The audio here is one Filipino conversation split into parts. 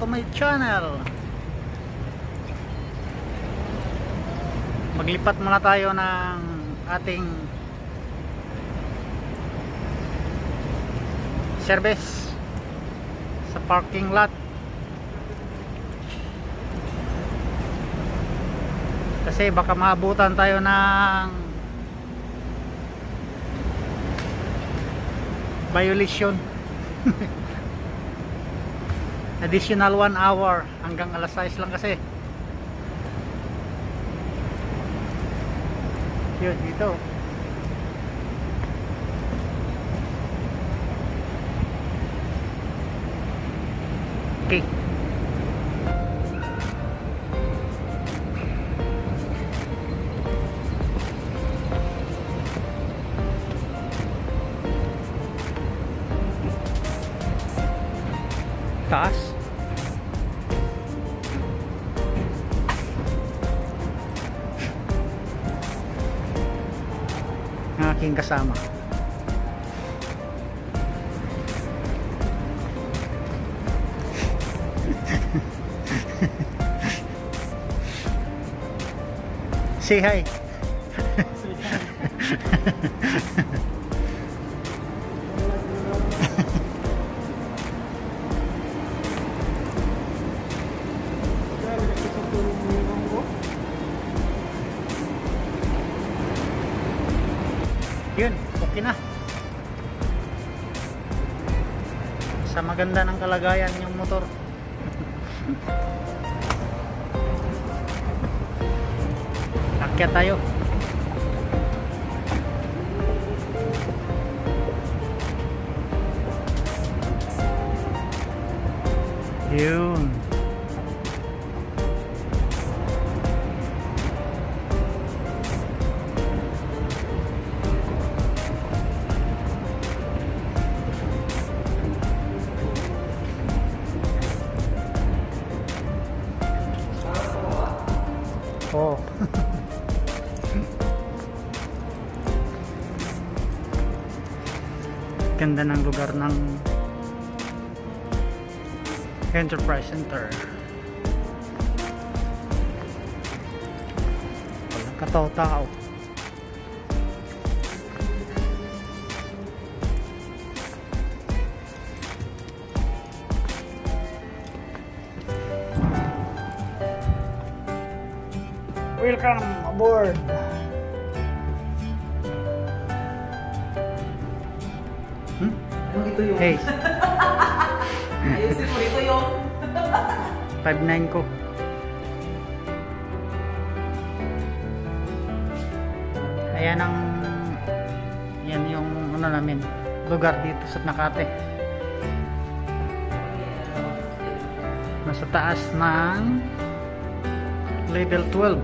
to my channel. Maglipat muna tayo ng ating service sa parking lot kasi baka maabutan tayo ng violation. Additional 1 hour hanggang alas 6 lang kasi. Yun, dito. Okay. Taas. Ang aking kasama. Say hi. Yun, okay na. Sa maganda ng kalagayan yung motor. Akyat tayo. Yun. Oh. Ganda ng lugar ng Enterprise Center. Walang katao-tao. Welcome aboard. Ito yung Hey. ayusin mo, ito yung 5'9" ko. Ayan ang yan yung ano namin lugar dito sa Makati. Nasa taas ng level 12.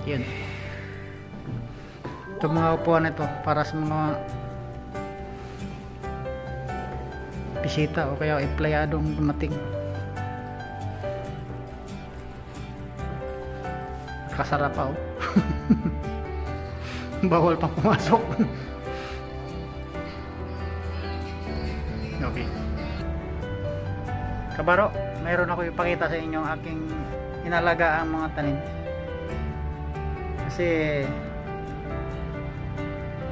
Yun. Ito mga upuan ito para sa mga bisita o kaya empleyadong dumating. Kasarap pa oh. Bawal pang pumasok. Okay. Kabaro, mayroon ako ipakita sa inyo ang aking inalaga ang mga tanim. Kasi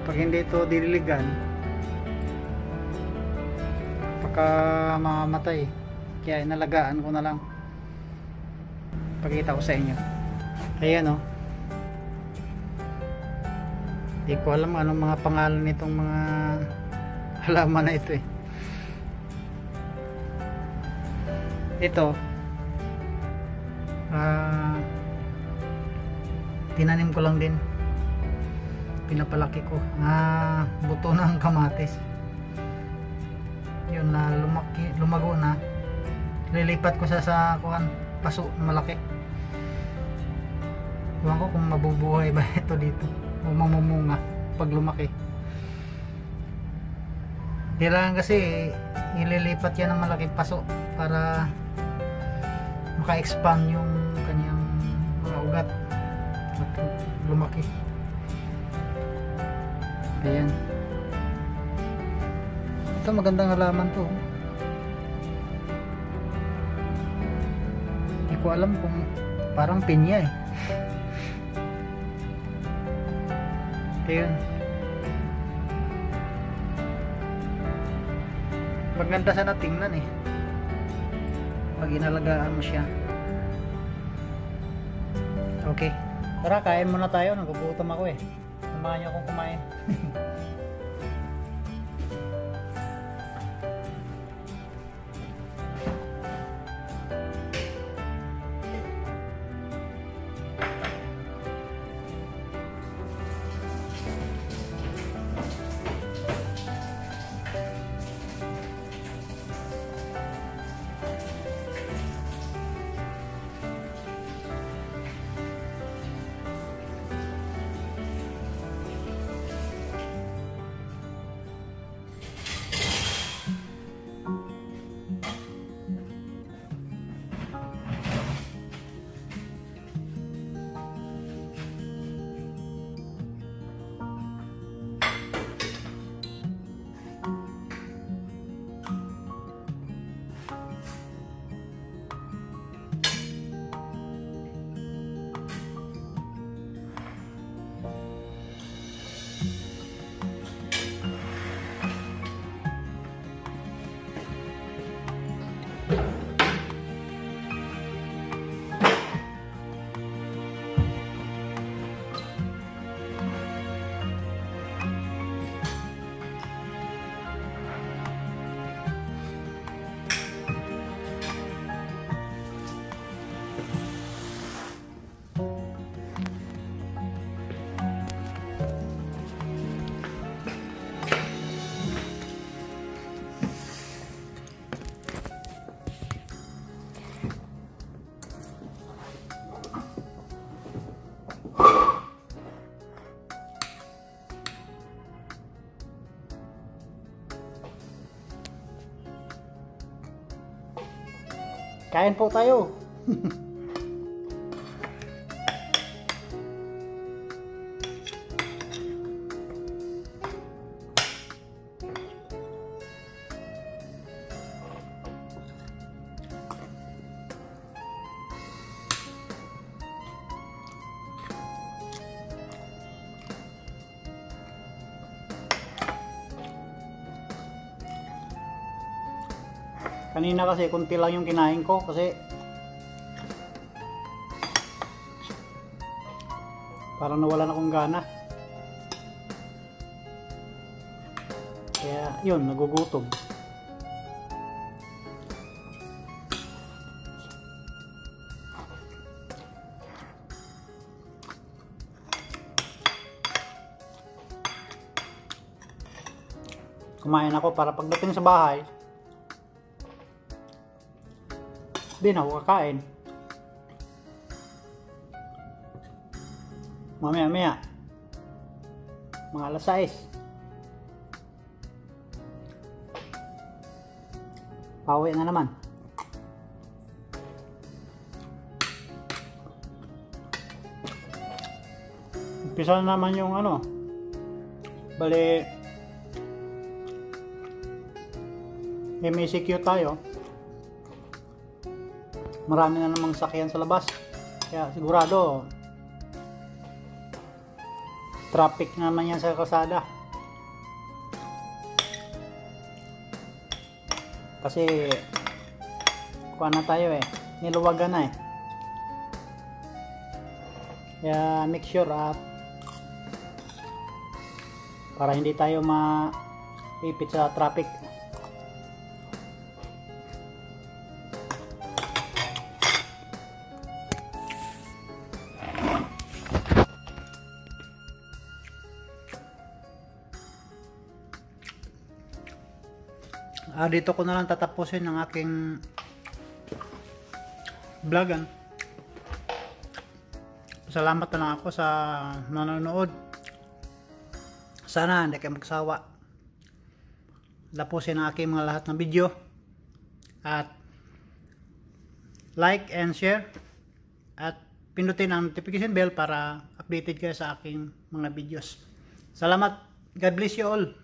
pag hindi ito dililigan baka mamamatay, kaya inalagaan ko na lang. Pakita ko sa inyo. Ayan oh. Hindi ko alam anong mga pangalan nitong mga halaman na ito eh. Ito tinanim ko lang din, pinapalaki ko. Buto ng kamatis yun na lumago na, lilipat ko sa kuhan, paso malaki. Ewan ko kung mabubuhay ba ito dito o mamumunga pag lumaki. Kailangan kasi ililipat yan ng malaking paso para maka-expand yung kanyang mga ugat at lumaki. Ayan. Ito magandang halaman to. ko alam kung parang pinya eh. Ayun. Maganda sana tingnan eh. Pag inalagaan mo siya. Okay. Tara, kain muna tayo. Nagugutom ako eh. Samahan niyo akong kumain. Kain po tayo. Kanina kasi kunti lang yung kinain ko kasi parang nawalan akong gana. Kaya yun, nagugutom. Kumain ako para pagdating sa bahay di na ako kakain. Mamaya mga alas 6 pauwi na naman. Umpisa na naman yung bali MACQ tayo. Marami na namang sakyan sa labas. Kaya sigurado traffic naman yan sa kalsada. Kasi kuha na tayo eh. Niluwagan na eh. Kaya make sure para hindi tayo maipit sa traffic. Dito ko na lang tatapusin ang aking vlogan. Salamat na lang ako sa nanonood. Sana hindi kayo magsawa. Tapusin ang aking mga lahat ng video. At like and share. At pindutin ang notification bell para updated kayo sa aking mga videos. Salamat. God bless you all.